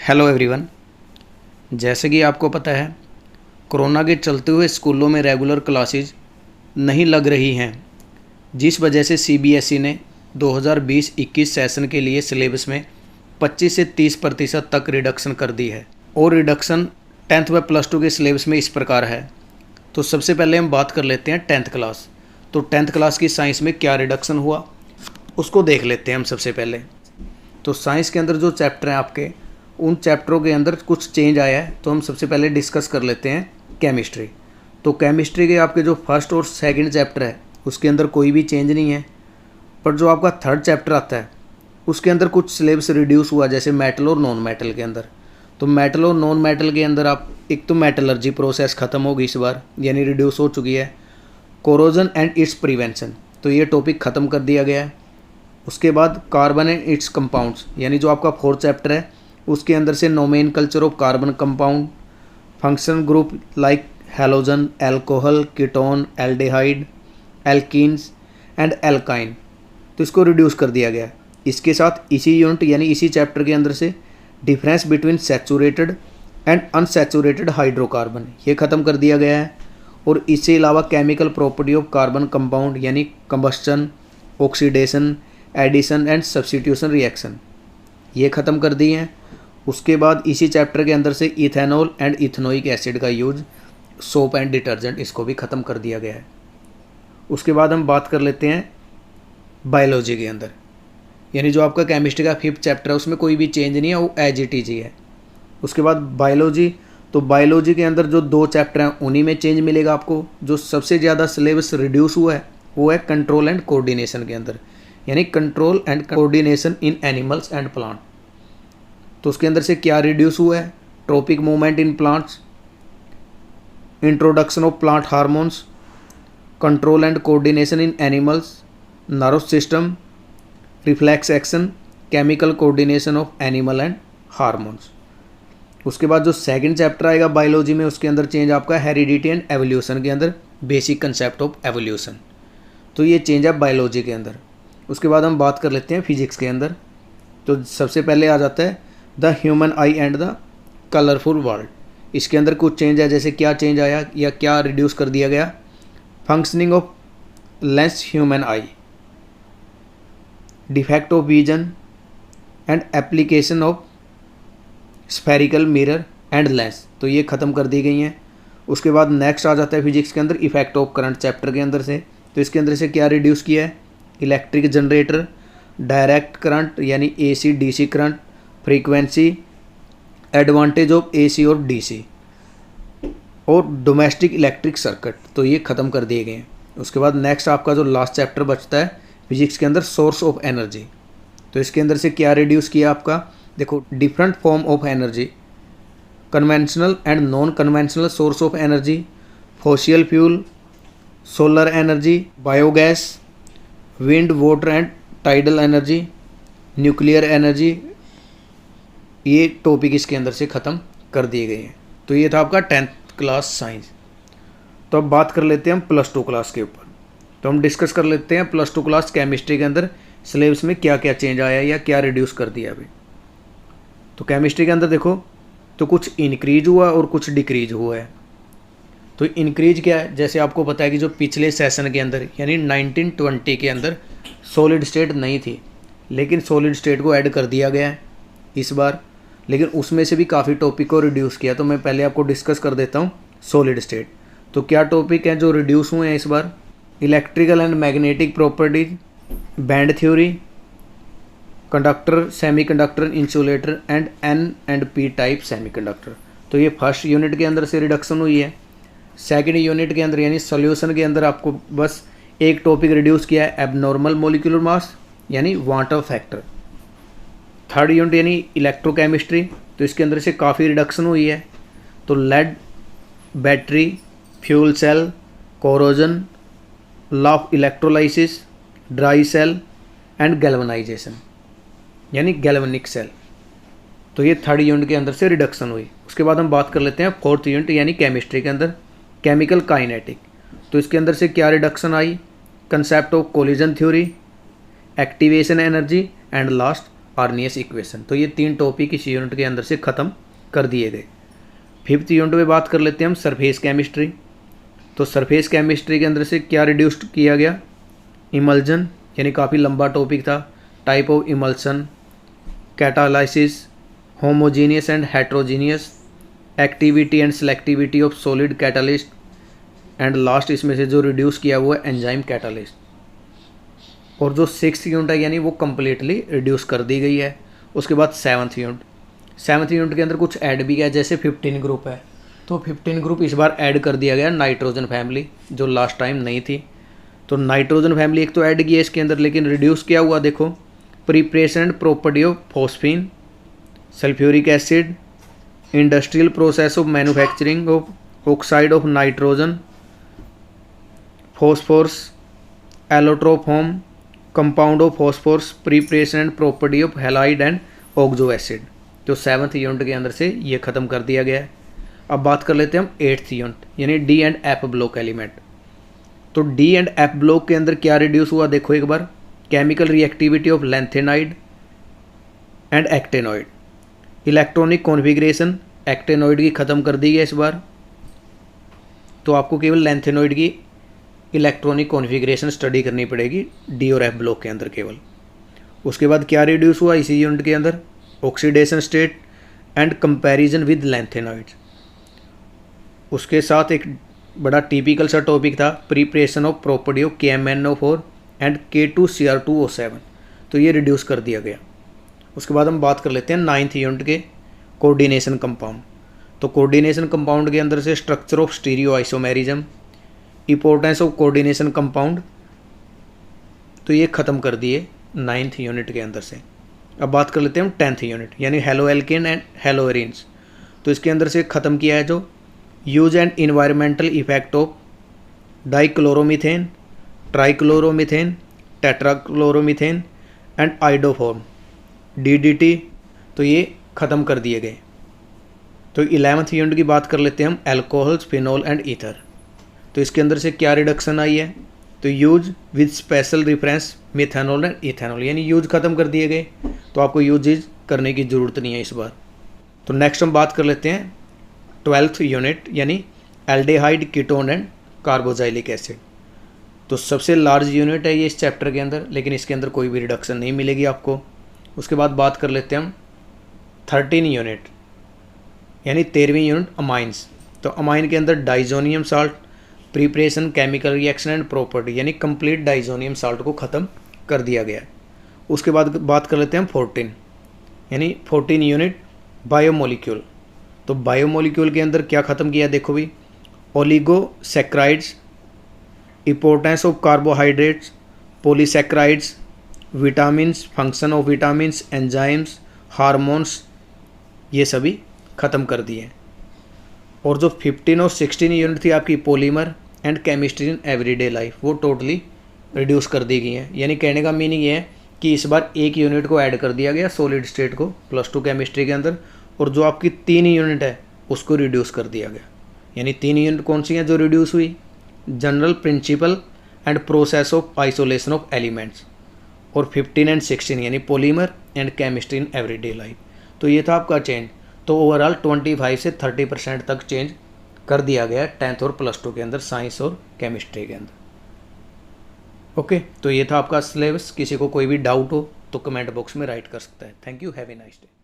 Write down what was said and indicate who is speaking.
Speaker 1: Hello everyone. जैसे कि आपको पता है, कोरोना के चलते हुए स्कूलों में रेगुलर क्लासेस नहीं लग रही हैं, जिस वजह से सीबीएसई ने 2020-21 सेशन के लिए सिलेबस में 25 से 30% तक रिडक्शन कर दी है। और रिडक्शन 10th व +2 के सिलेबस में इस प्रकार है। तो सबसे पहले हम बात कर लेते हैं 10th क्लास। तो 10th क्लास की साइंस में क्या रिडक्शन हुआ उसको देख लेते हैं हम सबसे पहले। तो साइंस के अंदर जो चैप्टर हैं आपके, उन चैप्टरों के अंदर कुछ चेंज आया है। तो हम सबसे पहले डिस्कस कर लेते हैं केमिस्ट्री। तो केमिस्ट्री के आपके जो फर्स्ट और सेकंड चैप्टर है उसके अंदर कोई भी चेंज नहीं है, पर जो आपका थर्ड चैप्टर आता है उसके अंदर कुछ सिलेबस रिड्यूस हुआ, जैसे मेटल और नॉन मेटल के अंदर। तो मेटल और नॉन मेटल के अंदर आप एक तो मेटलर्जी प्रोसेस ख़त्म होगी इस बार, यानी रिड्यूस हो चुकी है। कोरोजन एंड इट्स प्रिवेंशन, तो ये टॉपिक ख़त्म कर दिया गया है। उसके बाद कार्बन एंड इट्स कंपाउंड्स, यानी जो आपका फोर्थ चैप्टर है उसके अंदर से nomenclature of carbon compound, function group like halogen, alcohol, ketone, aldehyde, alkenes and alkyne, तो इसको रिड्यूस कर दिया गया। इसके साथ इसी यूनिट यानी इसी चैप्टर के अंदर से difference between saturated and unsaturated hydrocarbon, ये ख़त्म कर दिया गया है। और इससे अलावा chemical property of carbon compound यानी combustion, oxidation, addition and substitution reaction, ये ख़त्म कर दिए हैं। उसके बाद इसी चैप्टर के अंदर से इथेनॉल एंड इथेनोइक एसिड का यूज, सोप एंड डिटर्जेंट, इसको भी ख़त्म कर दिया गया है। उसके बाद हम बात कर लेते हैं बायोलॉजी के अंदर, यानी जो आपका केमिस्ट्री का 5th चैप्टर है उसमें कोई भी चेंज नहीं है, वो एज इट इज ही है। उसके बाद बायोलॉजी, तो बायोलॉजी के अंदर जो 2 चैप्टर हैं उन्हीं में चेंज मिलेगा आपको। जो सबसे ज़्यादा सिलेबस रिड्यूस हुआ है वो है कंट्रोल एंड कोऑर्डिनेशन के अंदर, यानी control and coordination in animals and plant. तो उसके अंदर से क्या रिड्यूस हुआ है? Trophic movement in plants, introduction of plant hormones, control and coordination in animals, nervous system, reflex action, chemical coordination of animal and hormones. उसके बाद जो सेकंड चैप्टर आएगा बायोलॉजी में, उसके अंदर चेंज आपका हेरिडिटी एंड एवोल्यूशन के अंदर, बेसिक कंसेप्ट ऑफ एवोल्यूशन, तो ये चेंज है बायोलॉजी के अंदर। उसके बाद हम बात कर लेते हैं फिजिक्स के अंदर। तो सबसे पहले आ जाता है the human I and the colourful world. इसके अंदर कुछ चेंज है, जैसे क्या चेंज आया या क्या रिड्यूस कर दिया गया? Functioning of lens human I, defect of vision and application of spherical mirror and lens, तो ये ख़त्म कर दी गई हैं। उसके बाद नेक्स्ट आ जाता है फिजिक्स के अंदर इफेक्ट ऑफ करंट चैप्टर के अंदर से। तो इसके अंदर से क्या रिड्यूस किया है? इलेक्ट्रिक जनरेटर, डायरेक्ट करंट यानी AC DC current, frequency, advantage of AC और डीसी, और डोमेस्टिक इलेक्ट्रिक सर्किट, तो ये ख़त्म कर दिए गए हैं। उसके बाद नेक्स्ट आपका जो लास्ट चैप्टर बचता है फिजिक्स के अंदर, सोर्स ऑफ एनर्जी। तो इसके अंदर से क्या रिड्यूस किया आपका? देखो, different form of energy, conventional and non conventional source of energy, fossil fuel, solar energy, biogas, wind, water and tidal energy, nuclear energy, ये टॉपिक इसके अंदर से ख़त्म कर दिए गए हैं। तो ये था आपका 10th क्लास साइंस। तो अब बात कर लेते हैं हम +2 क्लास के ऊपर। तो हम डिस्कस कर लेते हैं +2 क्लास केमिस्ट्री के अंदर सिलेबस में क्या क्या चेंज आया या क्या रिड्यूस कर दिया अभी। तो केमिस्ट्री के अंदर देखो, तो कुछ इंक्रीज हुआ और कुछ डिक्रीज हुआ है। तो इंक्रीज क्या है? जैसे आपको पता है कि जो पिछले सेशन के अंदर यानी 1920 के अंदर सॉलिड स्टेट नहीं थी, लेकिन सॉलिड स्टेट को ऐड कर दिया गया है इस बार, लेकिन उसमें से भी काफ़ी टॉपिक को रिड्यूस किया। तो मैं पहले आपको डिस्कस कर देता हूँ सॉलिड स्टेट। तो क्या टॉपिक हैं जो रिड्यूस हुए हैं इस बार? Electrical and magnetic properties, band theory, conductor, semiconductor, insulator and N and P type semiconductor. तो ये फर्स्ट यूनिट के अंदर से रिडक्शन हुई है। सेकेंड यूनिट के अंदर यानी सॉल्यूशन के अंदर आपको बस एक टॉपिक रिड्यूस किया है, एबनॉर्मल मोलिकुलर मास यानी वाटर फैक्टर। थर्ड यूनिट यानी इलेक्ट्रोकेमिस्ट्री, तो इसके अंदर से काफ़ी रिडक्शन हुई है। तो lead, battery, fuel cell, corrosion, law of electrolysis, dry cell and galvanization यानी गैल्वेनिक सेल, तो ये थर्ड यूनिट के अंदर से रिडक्शन हुई। उसके बाद हम बात कर लेते हैं फोर्थ यूनिट यानी केमिस्ट्री के अंदर केमिकल काइनेटिक। तो इसके अंदर से क्या reduction I? Concept of collision theory, activation energy and last Arrhenius equation. तो ये 3 टॉपिक इस यूनिट के अंदर से ख़त्म कर दिए गए। 5th यूनिट में बात कर लेते हैं हम सरफेस केमिस्ट्री। तो सरफेस केमिस्ट्री के अंदर से क्या रिड्यूस्ड किया गया, इमल्जन, यानी काफ़ी लंबा टॉपिक था, type of emulsion, catalysis, homogeneous and heterogeneous, activity and selectivity of solid catalyst, and last इसमें से जो रिड्यूस किया हुआ है एंजाइम कैटालिस्ट। और जो 6th यूनिट है यानी वो कम्प्लीटली रिड्यूस कर दी गई है। उसके बाद 7th यूनिट के अंदर कुछ ऐड भी किया, जैसे 15 ग्रुप है तो 15 ग्रुप इस बार ऐड कर दिया गया नाइट्रोजन फैमिली, जो लास्ट टाइम नहीं थी। तो नाइट्रोजन फैमिली एक तो ऐड किया इसके अंदर, लेकिन रिड्यूस क्या हुआ देखो, preparation and property of phosphine, sulphuric acid, industrial process of manufacturing of oxide of nitrogen, phosphorus, allotrope home, compound of phosphorus, preparation and property of halide and oxo acid. तो 7th unit के अंदर से ये ख़त्म कर दिया गया है। अब बात कर लेते हैं हम 8th यूनिट यानी D and F block element. तो डी एंड एफ ब्लॉक के अंदर क्या रिड्यूस हुआ देखो एक बार, chemical reactivity of lanthanide and actinoid, electronic configuration actinoid की ख़त्म कर दी है इस बार। तो आपको केवल लैंथेनॉइड की इलेक्ट्रॉनिक कॉन्फ़िगरेशन स्टडी करनी पड़ेगी डी और एफ ब्लॉक के अंदर केवल। उसके बाद क्या रिड्यूस हुआ इसी यूनिट के अंदर, oxidation state and comparison with lanthanoids. उसके साथ एक बड़ा टिपिकल सा टॉपिक था, preparation of property of KMnO4 and K2Cr2O7। तो ये रिड्यूस कर दिया गया। उसके बाद हम बात कर लेते हैं 9th यूनिट के कोऑर्डिनेशन कंपाउंड। तो कोऑर्डिनेशन कंपाउंड के अंदर से structure of stereo isomerism, importance of coordination compound, तो ये ख़त्म कर दिए 9th यूनिट के अंदर से। अब बात कर लेते हैं हम 10th यूनिट यानी haloalkane and haloarenes. तो इसके अंदर से ख़त्म किया है जो use and environmental effect of dichloromethane, trichloromethane, tetrachloromethane and iodoform, DDT। तो ये ख़त्म कर दिए गए। तो 11th यूनिट की बात कर लेते हैं हम एल्कोहल्स, फिनॉल एंड ईथर। तो इसके अंदर से क्या रिडक्शन आई है, तो use with special reference methanol and ethanol, यानी यूज ख़त्म कर दिए गए। तो आपको यूजेज करने की ज़रूरत नहीं है इस बार। तो नेक्स्ट हम बात कर लेते हैं 12th यूनिट यानी aldehyde, ketone and carboxylic acid. तो सबसे लार्ज यूनिट है ये इस चैप्टर के अंदर, लेकिन इसके अंदर कोई भी रिडक्शन नहीं मिलेगी आपको। उसके बाद बात कर लेते हैं हम 13 यूनिट यानी 13वीं यूनिट अमाइंस। तो अमाइन के अंदर diazonium salt, preparation, chemical reaction and property, यानी कंप्लीट डाइजोनियम साल्ट को ख़त्म कर दिया गया है। उसके बाद बात कर लेते हैं हम 14 यानी 14 यूनिट बायोमोलिक्यूल। तो बायोमोलिक्यूल के अंदर क्या ख़त्म किया देखो भी, oligosaccharides, importance of carbohydrates, polysaccharides, vitamins, function of vitamins, enzymes, hormones, ये सभी ख़त्म कर दिए। और जो 15 और 16 यूनिट थी आपकी polymer and chemistry in everyday life, वो टोटली रिड्यूस कर दी गई है। यानी कहने का मीनिंग ये है कि इस बार एक यूनिट को ऐड कर दिया गया सॉलिड स्टेट को +2 केमिस्ट्री के अंदर, और जो आपकी 3 यूनिट है उसको रिड्यूस कर दिया गया। यानी 3 यूनिट कौन सी हैं जो रिड्यूस हुई, general principle and process of isolation of elements, और 15 एंड 16 यानी polymer and chemistry in everyday life. तो ये था आपका चेंज। तो ओवरऑल 25 से 30% तक चेंज कर दिया गया 10th और +2 के अंदर, साइंस और केमिस्ट्री के अंदर। ओके, तो ये था आपका सिलेबस। किसी को कोई भी डाउट हो तो कमेंट बॉक्स में राइट कर सकता है। Thank you, have a nice day.